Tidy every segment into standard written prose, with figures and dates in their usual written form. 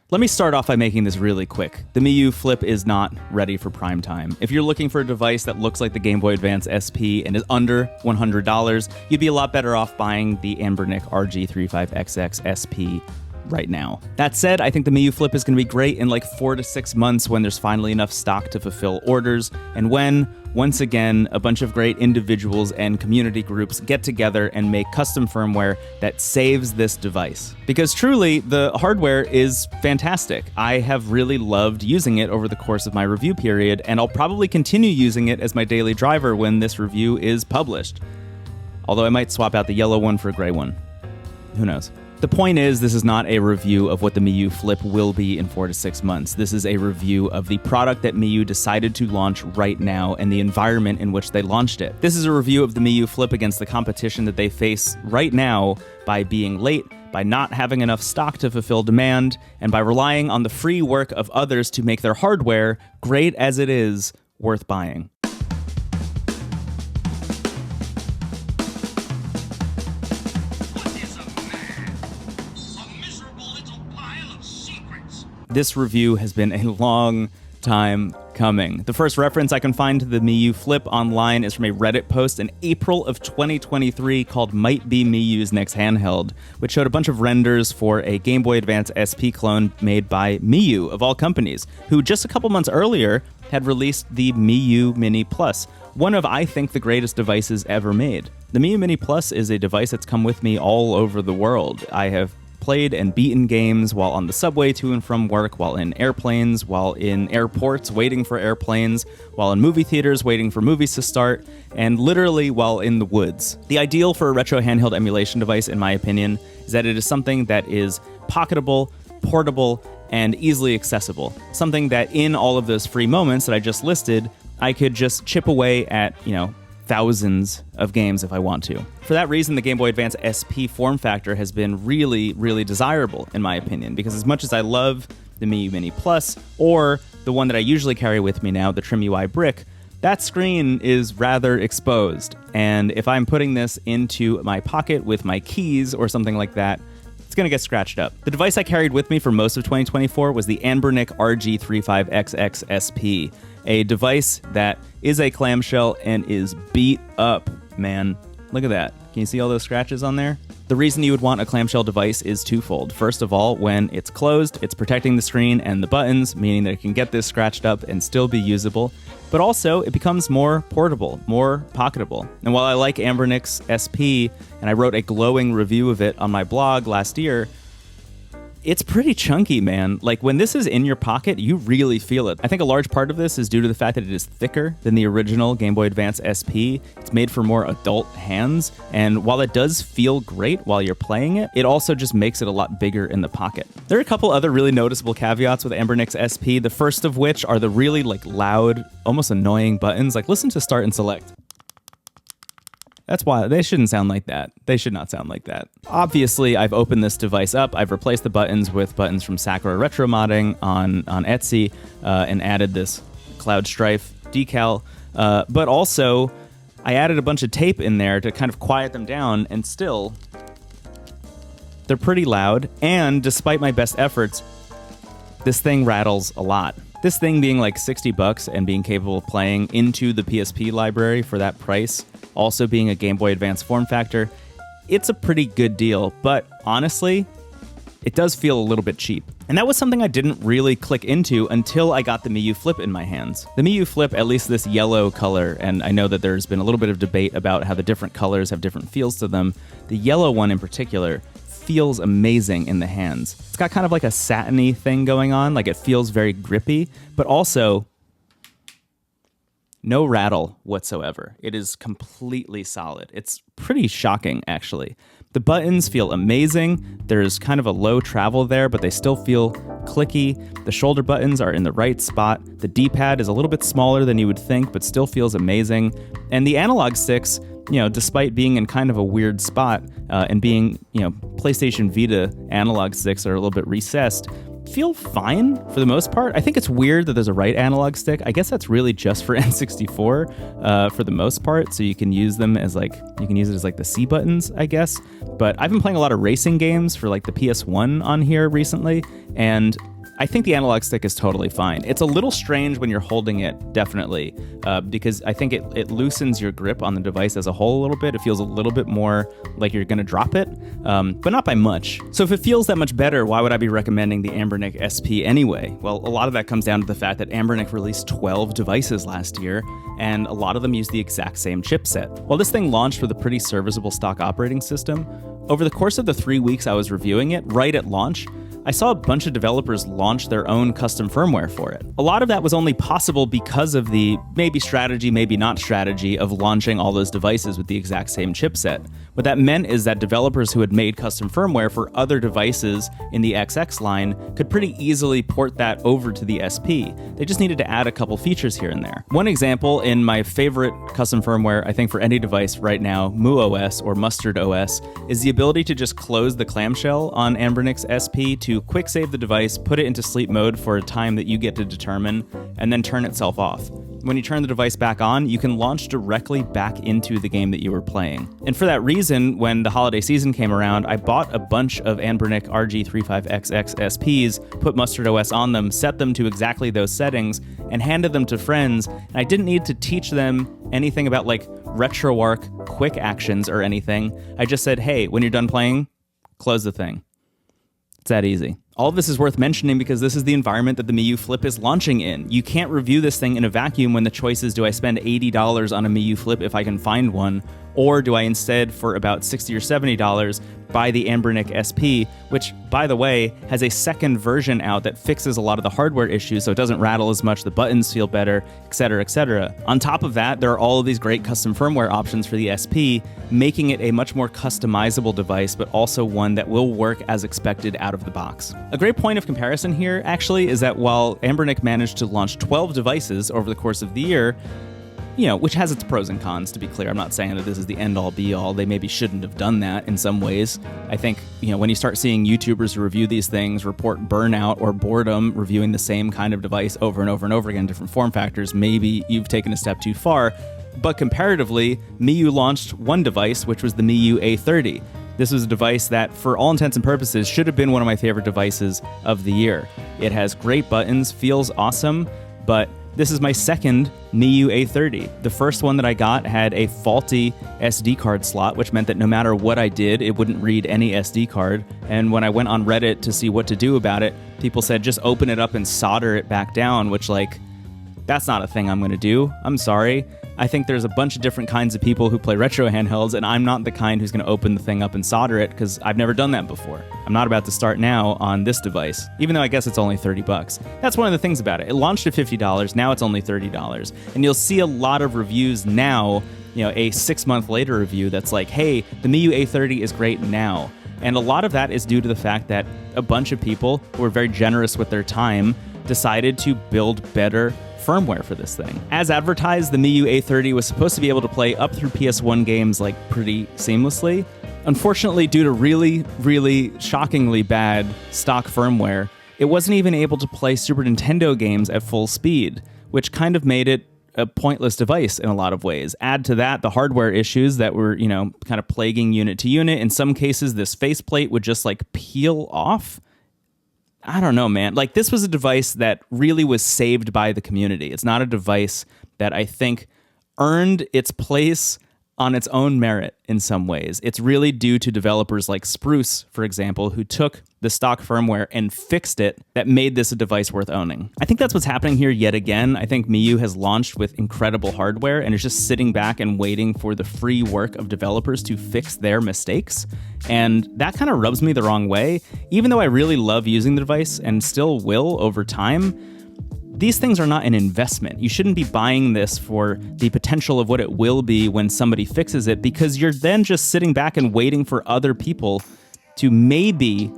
Let me start off by making this really quick. The Miyoo Flip is not ready for prime time. If you're looking for a device that looks like the Game Boy Advance SP and is under $100, you'd be a lot better off buying the Anbernic RG35XX SP right now. That said, I think the Miyoo Flip is going to be great in like 4 to 6 months when there's finally enough stock to fulfill orders, and when, once again, a bunch of great individuals and community groups get together and make custom firmware that saves this device. Because truly, the hardware is fantastic. I have really loved using it over the course of my review period, and I'll probably continue using it as my daily driver when this review is published. Although I might swap out the yellow one for a gray one. Who knows? The point is, this is not a review of what the Miyoo Flip will be in 4 to 6 months. This is a review of the product that Miyoo decided to launch right now and the environment in which they launched it. This is a review of the Miyoo Flip against the competition that they face right now by being late, by not having enough stock to fulfill demand, and by relying on the free work of others to make their hardware, great as it is, worth buying. This review has been a long time coming. The first reference I can find to the Miyoo Flip online is from a Reddit post in April of 2023 called Might Be Miyoo's Next Handheld, which showed a bunch of renders for a Game Boy Advance SP clone made by Miyoo, of all companies, who just a couple months earlier had released the Miyoo Mini Plus, one of, I think, the greatest devices ever made. The Miyoo Mini Plus is a device that's come with me all over the world. I have played and beaten games while on the subway to and from work, while in airplanes, while in airports waiting for airplanes, while in movie theaters waiting for movies to start, and literally while in the woods. The ideal for a retro handheld emulation device, in my opinion, is that it is something that is pocketable, portable, and easily accessible. Something that in all of those free moments that I just listed, I could just chip away at, thousands of games if I want to. For that reason, the Game Boy Advance SP form factor has been really, really desirable, in my opinion, because as much as I love the Miyoo Mini Plus, or the one that I usually carry with me now, the Trim UI Brick, that screen is rather exposed. And if I'm putting this into my pocket with my keys or something like that, it's going to get scratched up. The device I carried with me for most of 2024 was the Anbernic RG35XX SP, a device that is a clamshell and is beat up, man. Look at that. Can you see all those scratches on there? The reason you would want a clamshell device is twofold. First of all, when it's closed, it's protecting the screen and the buttons, meaning that it can get this scratched up and still be usable. But also, it becomes more portable, more pocketable. And while I like Anbernic's SP, and I wrote a glowing review of it on my blog last year, it's pretty chunky, man. Like, when this is in your pocket, you really feel it. I think a large part of this is due to the fact that it is thicker than the original Game Boy Advance SP. It's made for more adult hands, and while it does feel great while you're playing it, it also just makes it a lot bigger in the pocket. There are a couple other really noticeable caveats with Anbernic's SP, the first of which are the really, loud, almost annoying buttons. Listen to Start and Select. That's why they shouldn't sound like that. They should not sound like that. Obviously, I've opened this device up. I've replaced the buttons with buttons from Sakura Retro Modding on Etsy and added this Cloud Strife decal. But also, I added a bunch of tape in there to kind of quiet them down, and still, they're pretty loud. And despite my best efforts, this thing rattles a lot. This thing being like $60 and being capable of playing into the PSP library for that price, also being a Game Boy Advance form factor, it's a pretty good deal. But honestly, it does feel a little bit cheap. And that was something I didn't really click into until I got the Miyoo Flip in my hands. The Miyoo Flip, at least this yellow color, and I know that there's been a little bit of debate about how the different colors have different feels to them. The yellow one in particular feels amazing in the hands. It's got kind of like a satiny thing going on, like it feels very grippy, but also no rattle whatsoever. It is completely solid. It's pretty shocking, actually. The buttons feel amazing. There's kind of a low travel there, but they still feel clicky. The shoulder buttons are in the right spot. The D-pad is a little bit smaller than you would think, but still feels amazing. And the analog sticks, despite being in kind of a weird spot and being, PlayStation Vita analog sticks are a little bit recessed, feel fine for the most part. I think it's weird that there's a right analog stick. I guess that's really just for N64 for the most part. So you can use them as you can use it as the C buttons, I guess. But I've been playing a lot of racing games for the PS1 on here recently, and I think the analog stick is totally fine. It's a little strange when you're holding it, definitely, because I think it loosens your grip on the device as a whole a little bit. It feels a little bit more like you're going to drop it, but not by much. So if it feels that much better, why would I be recommending the Anbernic SP anyway? Well, a lot of that comes down to the fact that Anbernic released 12 devices last year, and a lot of them use the exact same chipset. While this thing launched with a pretty serviceable stock operating system, over the course of the 3 weeks I was reviewing it, right at launch, I saw a bunch of developers launch their own custom firmware for it. A lot of that was only possible because of the maybe strategy, maybe not strategy of launching all those devices with the exact same chipset. What that meant is that developers who had made custom firmware for other devices in the XX line could pretty easily port that over to the SP. They just needed to add a couple features here and there. One example in my favorite custom firmware, I think for any device right now, Miyoo OS or Mustard OS, is the ability to just close the clamshell on Anbernic's SP to quick save the device, put it into sleep mode for a time that you get to determine, and then turn itself off. When you turn the device back on, you can launch directly back into the game that you were playing. And for that reason, when the holiday season came around, I bought a bunch of Anbernic RG35XX SPs, put Mustard OS on them, set them to exactly those settings, and handed them to friends. And I didn't need to teach them anything about like RetroArch quick actions or anything. I just said, hey, when you're done playing, close the thing. It's that easy. All of this is worth mentioning because this is the environment that the Miyoo Flip is launching in. You can't review this thing in a vacuum when the choice is, do I spend $80 on a Miyoo Flip if I can find one, or do I instead, for about $60 or $70, buy the Anbernic SP, which, by the way, has a second version out that fixes a lot of the hardware issues so it doesn't rattle as much, the buttons feel better, etc., etc. On top of that, there are all of these great custom firmware options for the SP, making it a much more customizable device, but also one that will work as expected out of the box. A great point of comparison here, actually, is that while Anbernic managed to launch 12 devices over the course of the year, which has its pros and cons, to be clear. I'm not saying that this is the end-all, be-all. They maybe shouldn't have done that in some ways. I think, when you start seeing YouTubers who review these things report burnout or boredom reviewing the same kind of device over and over and over again in different form factors, maybe you've taken a step too far. But comparatively, Miyoo launched one device, which was the Miyoo A30. This was a device that, for all intents and purposes, should have been one of my favorite devices of the year. It has great buttons, feels awesome, but this is my second Miyoo A30. The first one that I got had a faulty SD card slot, which meant that no matter what I did, it wouldn't read any SD card. And when I went on Reddit to see what to do about it, people said just open it up and solder it back down, which, that's not a thing I'm going to do. I'm sorry. I think there's a bunch of different kinds of people who play retro handhelds, and I'm not the kind who's going to open the thing up and solder it because I've never done that before. I'm not about to start now on this device, even though I guess it's only $30. That's one of the things about it. It launched at $50, now it's only $30. And you'll see a lot of reviews now, a 6-month later review that's like, hey, the Miyoo A30 is great now. And a lot of that is due to the fact that a bunch of people who are very generous with their time decided to build better firmware for this thing. As advertised, the Miyoo A30 was supposed to be able to play up through PS1 games pretty seamlessly. Unfortunately, due to really, really shockingly bad stock firmware, it wasn't even able to play Super Nintendo games at full speed, which kind of made it a pointless device in a lot of ways. Add to that the hardware issues that were, kind of plaguing unit to unit. In some cases, this faceplate would just peel off. I don't know, man. This was a device that really was saved by the community. It's not a device that I think earned its place on its own merit in some ways. It's really due to developers like Spruce, for example, who took the stock firmware and fixed it that made this a device worth owning. I think that's what's happening here yet again. I think Miyoo has launched with incredible hardware and is just sitting back and waiting for the free work of developers to fix their mistakes. And that kind of rubs me the wrong way. Even though I really love using the device and still will over time, these things are not an investment. You shouldn't be buying this for the potential of what it will be when somebody fixes it, because you're then just sitting back and waiting for other people to maybe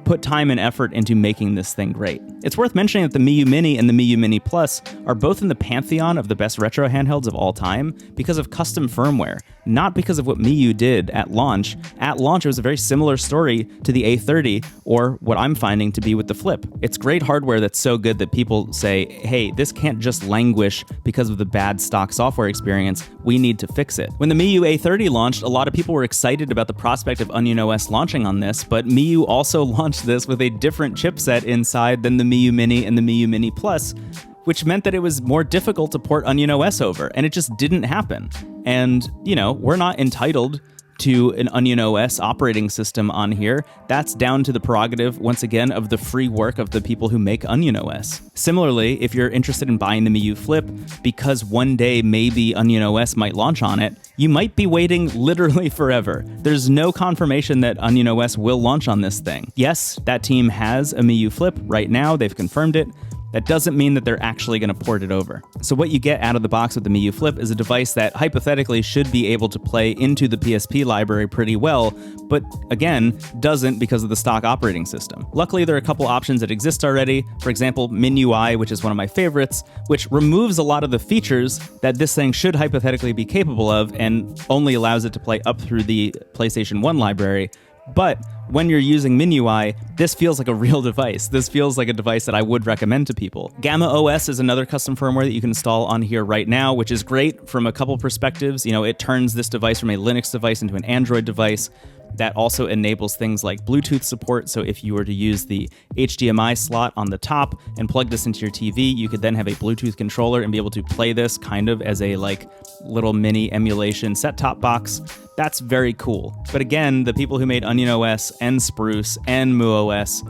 put time and effort into making this thing great. It's worth mentioning that the Miyoo Mini and the Miyoo Mini Plus are both in the pantheon of the best retro handhelds of all time because of custom firmware, not because of what Miyoo did at launch. At launch, it was a very similar story to the A30, or what I'm finding to be with the Flip. It's great hardware that's so good that people say, hey, this can't just languish because of the bad stock software experience. We need to fix it. When the Miyoo A30 launched, a lot of people were excited about the prospect of Onion OS launching on this, but Miyoo also launched launched this with a different chipset inside than the Miyoo Mini and the Miyoo Mini Plus, which meant that it was more difficult to port Onion OS over, and it just didn't happen. And, we're not entitled to an Onion OS operating system on here. That's down to the prerogative, once again, of the free work of the people who make Onion OS. Similarly, if you're interested in buying the Miyoo Flip, because one day maybe Onion OS might launch on it, you might be waiting literally forever. There's no confirmation that Onion OS will launch on this thing. Yes, that team has a Miyoo Flip right now, they've confirmed it. That doesn't mean that they're actually going to port it over. So what you get out of the box with the Miyoo Flip is a device that hypothetically should be able to play into the PSP library pretty well, but again, doesn't because of the stock operating system. Luckily, there are a couple options that exist already. For example, MinUI, which is one of my favorites, which removes a lot of the features that this thing should hypothetically be capable of and only allows it to play up through the PlayStation 1 library. But when you're using MinUI, this feels like a real device. This feels like a device that I would recommend to people. Gamma OS is another custom firmware that you can install on here right now, which is great from a couple perspectives. It turns this device from a Linux device into an Android device. That also enables things like Bluetooth support. So if you were to use the HDMI slot on the top and plug this into your TV, you could then have a Bluetooth controller and be able to play this kind of as a little mini emulation set-top box. That's very cool. But again, the people who made Onion OS and Spruce and MuOS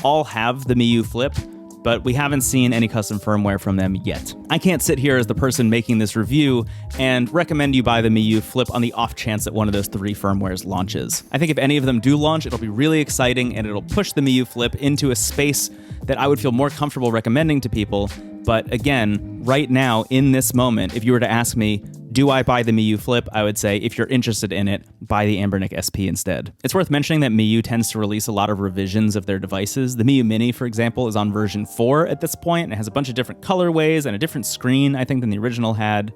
all have the Miyoo Flip, but we haven't seen any custom firmware from them yet. I can't sit here as the person making this review and recommend you buy the Miyoo Flip on the off chance that one of those three firmwares launches. I think if any of them do launch, it'll be really exciting and it'll push the Miyoo Flip into a space that I would feel more comfortable recommending to people. But again, right now, in this moment, if you were to ask me, do I buy the Miyoo Flip? I would say, if you're interested in it, buy the Anbernic SP instead. It's worth mentioning that Miyoo tends to release a lot of revisions of their devices. The Miyoo Mini, for example, is on version 4 at this point, and it has a bunch of different colorways and a different screen, I think, than the original had.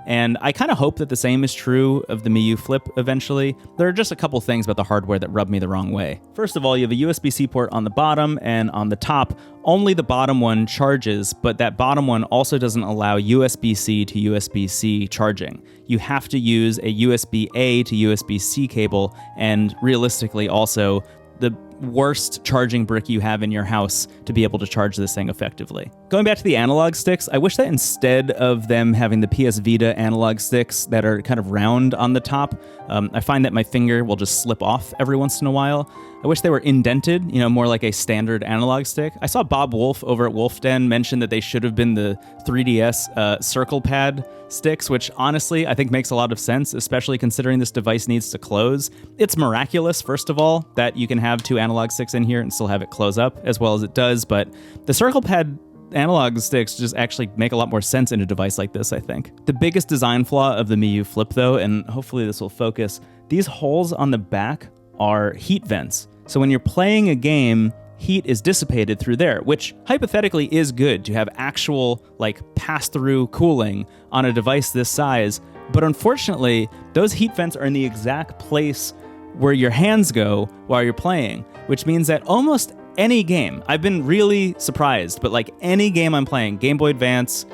And I kind of hope that the same is true of the Miyoo Flip eventually. There are just a couple things about the hardware that rub me the wrong way. First of all, you have a USB-C port on the bottom, and on the top, only the bottom one charges, but that bottom one also doesn't allow USB-C to USB-C charging. You have to use a USB-A to USB-C cable, and realistically also the worst charging brick you have in your house to be able to charge this thing effectively. Going back to the analog sticks, I wish that instead of them having the PS Vita analog sticks that are kind of round on the top, I find that my finger will just slip off every once in a while. I wish they were indented, more like a standard analog stick. I saw Bob Wolf over at Wolf Den mention that they should have been the 3DS circle pad sticks, which honestly I think makes a lot of sense, especially considering this device needs to close. It's miraculous, first of all, that you can have two analog sticks in here and still have it close up as well as it does, but the circle pad analog sticks just actually make a lot more sense in a device like this, I think. The biggest design flaw of the Miyoo Flip, though, and hopefully this will focus, these holes on the back are heat vents. So when you're playing a game, heat is dissipated through there, which hypothetically is good to have actual pass-through cooling on a device this size. But unfortunately, those heat vents are in the exact place where your hands go while you're playing, which means that almost any game, I've been really surprised, but any game I'm playing, Game Boy Advance,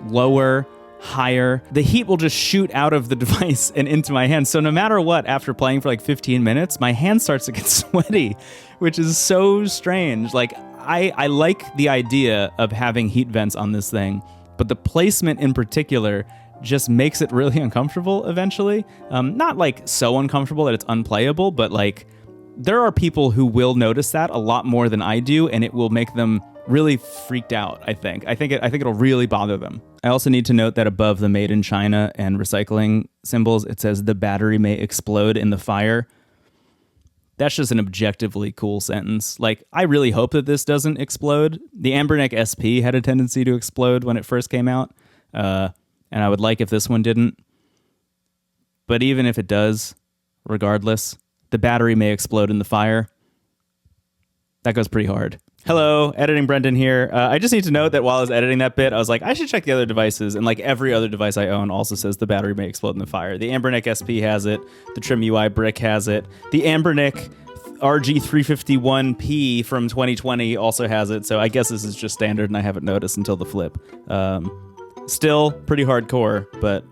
lower, higher, the heat will just shoot out of the device and into my hands. So no matter what, after playing for 15 minutes, my hand starts to get sweaty, which is so strange. I like the idea of having heat vents on this thing, but the placement in particular just makes it really uncomfortable eventually. Not so uncomfortable that it's unplayable, but there are people who will notice that a lot more than I do, and it will make them really freaked out, I think. I think it'll really bother them. I also need to note that above the made in China and recycling symbols, it says the battery may explode in the fire. That's just an objectively cool sentence. I really hope that this doesn't explode. The Anbernic SP had a tendency to explode when it first came out, and I would like if this one didn't. But even if it does, regardless, the battery may explode in the fire. That goes pretty hard. Hello, Editing Brendan here. I just need to note that while I was editing that bit, I was like, I should check the other devices, and every other device I own also says the battery may explode in the fire. The Anbernic SP has it, the Trim UI brick has it, the Anbernic RG351P from 2020 also has it, so I guess this is just standard and I haven't noticed until the Flip. Still pretty hardcore, but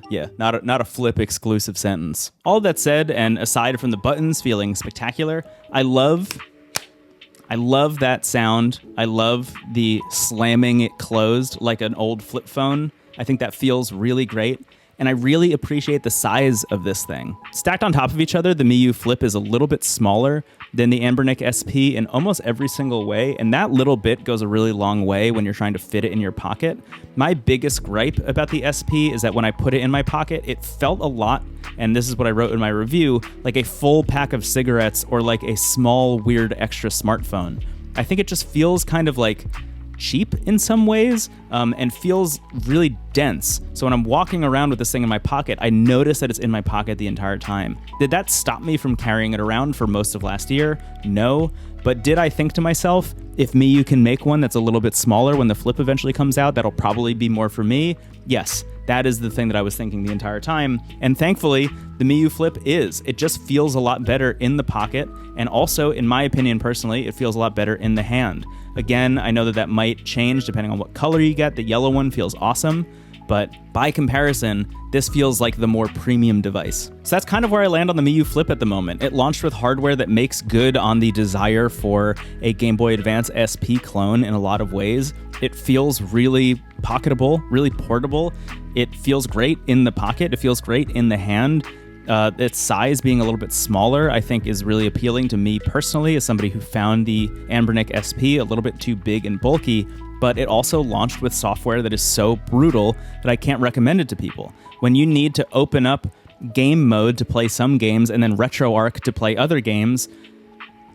yeah, not a Flip exclusive sentence. All that said, and aside from the buttons feeling spectacular, I love I love that sound. I love the slamming it closed like an old flip phone. I think that feels really great. And I really appreciate the size of this thing. Stacked on top of each other, the Miyoo Flip is a little bit smaller than the Anbernic SP in almost every single way, and that little bit goes a really long way when you're trying to fit it in your pocket. My biggest gripe about the SP is that when I put it in my pocket, it felt a lot, and this is what I wrote in my review, like a full pack of cigarettes or like a small, weird extra smartphone. I think it just feels kind of like cheap in some ways, and feels really dense. So when I'm walking around with this thing in my pocket, I notice that it's in my pocket the entire time. Did that stop me from carrying it around for most of last year? No. But did I think to myself, if Miyoo can make one that's a little bit smaller when the Flip eventually comes out, that'll probably be more for me? Yes. That is the thing that I was thinking the entire time. And thankfully, the Miyoo Flip is. It just feels a lot better in the pocket. And also, in my opinion personally, it feels a lot better in the hand. Again, I know that that might change depending on what color you get. The yellow one feels awesome. But by comparison, this feels like the more premium device. So that's kind of where I land on the Miyoo Flip at the moment. It launched with hardware that makes good on the desire for a Game Boy Advance SP clone in a lot of ways. It feels really pocketable, really portable. It feels great in the pocket. It feels great in the hand. Its size being a little bit smaller, I think, is really appealing to me personally as somebody who found the Anbernic SP a little bit too big and bulky. But it also launched with software that is so brutal that I can't recommend it to people. When you need to open up game mode to play some games and then RetroArch to play other games,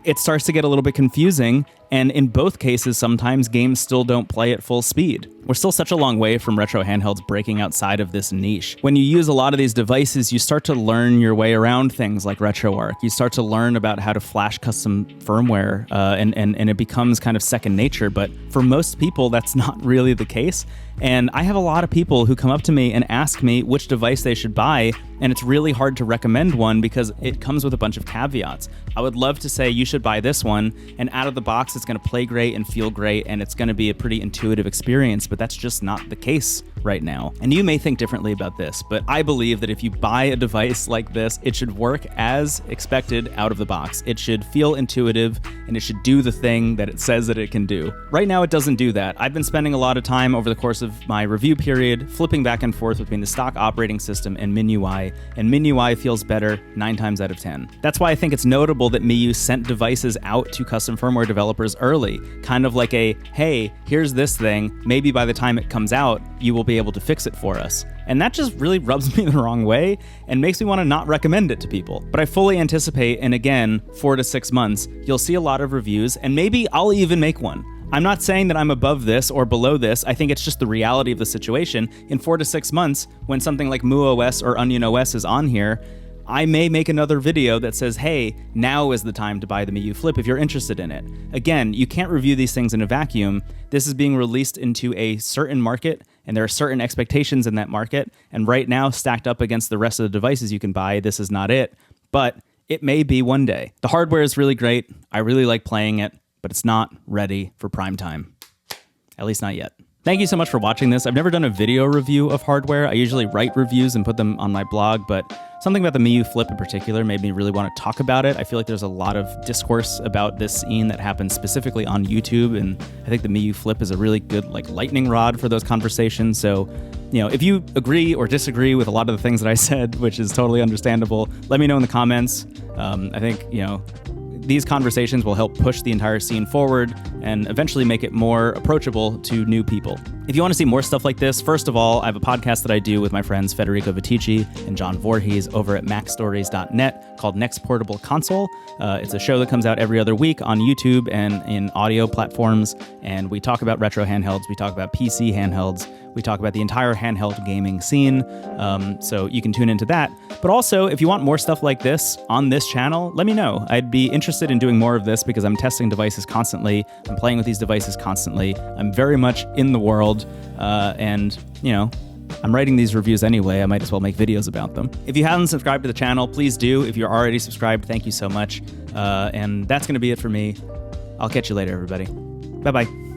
it starts to get a little bit confusing, and in both cases, sometimes games still don't play at full speed. We're still such a long way from retro handhelds breaking outside of this niche. When you use a lot of these devices, you start to learn your way around things like RetroArch. You start to learn about how to flash custom firmware, and it becomes kind of second nature, but for most people, that's not really the case. And I have a lot of people who come up to me and ask me which device they should buy, and it's really hard to recommend one because it comes with a bunch of caveats. I would love to say you should buy this one, and out of the box, it's going to play great and feel great, and it's going to be a pretty intuitive experience, but that's just not the case right now. And you may think differently about this, but I believe that if you buy a device like this, it should work as expected out of the box. It should feel intuitive, and it should do the thing that it says that it can do. Right now, it doesn't do that. I've been spending a lot of time over the course of my review period flipping back and forth between the stock operating system and MIUI, and MIUI feels better 9 times out of 10. That's why I think it's notable that Miyoo sent devices out to custom firmware developers early, kind of like a, hey, here's this thing, maybe by the time it comes out, you will be able to fix it for us. And that just really rubs me the wrong way and makes me want to not recommend it to people. But I fully anticipate, and again, 4 to 6 months, you'll see a lot of reviews, and maybe I'll even make one. I'm not saying that I'm above this or below this. I think it's just the reality of the situation. In 4 to 6 months, when something like MooOS or Onion OS is on here, I may make another video that says, hey, now is the time to buy the Miyoo Flip if you're interested in it. Again, you can't review these things in a vacuum. This is being released into a certain market, and there are certain expectations in that market. And right now, stacked up against the rest of the devices you can buy, this is not it. But it may be one day. The hardware is really great. I really like playing it, but it's not ready for prime time. At least not yet. Thank you so much for watching this. I've never done a video review of hardware. I usually write reviews and put them on my blog, but something about the Miyoo Flip in particular made me really want to talk about it. I feel like there's a lot of discourse about this scene that happens specifically on YouTube, and I think the Miyoo Flip is a really good lightning rod for those conversations. So, if you agree or disagree with a lot of the things that I said, which is totally understandable, let me know in the comments. I think, these conversations will help push the entire scene forward and eventually make it more approachable to new people. If you want to see more stuff like this, first of all, I have a podcast that I do with my friends Federico Vitici and John Voorhees over at macstories.net called Next Portable Console. It's a show that comes out every other week on YouTube and in audio platforms, and we talk about retro handhelds, we talk about PC handhelds, we talk about the entire handheld gaming scene, so you can tune into that. But also, if you want more stuff like this on this channel, let me know. I'd be interested in doing more of this because I'm testing devices constantly. I'm playing with these devices constantly. I'm very much in the world, and I'm writing these reviews anyway. I might as well make videos about them. If you haven't subscribed to the channel, please do. If you're already subscribed, thank you so much. And that's going to be it for me. I'll catch you later, everybody. Bye-bye.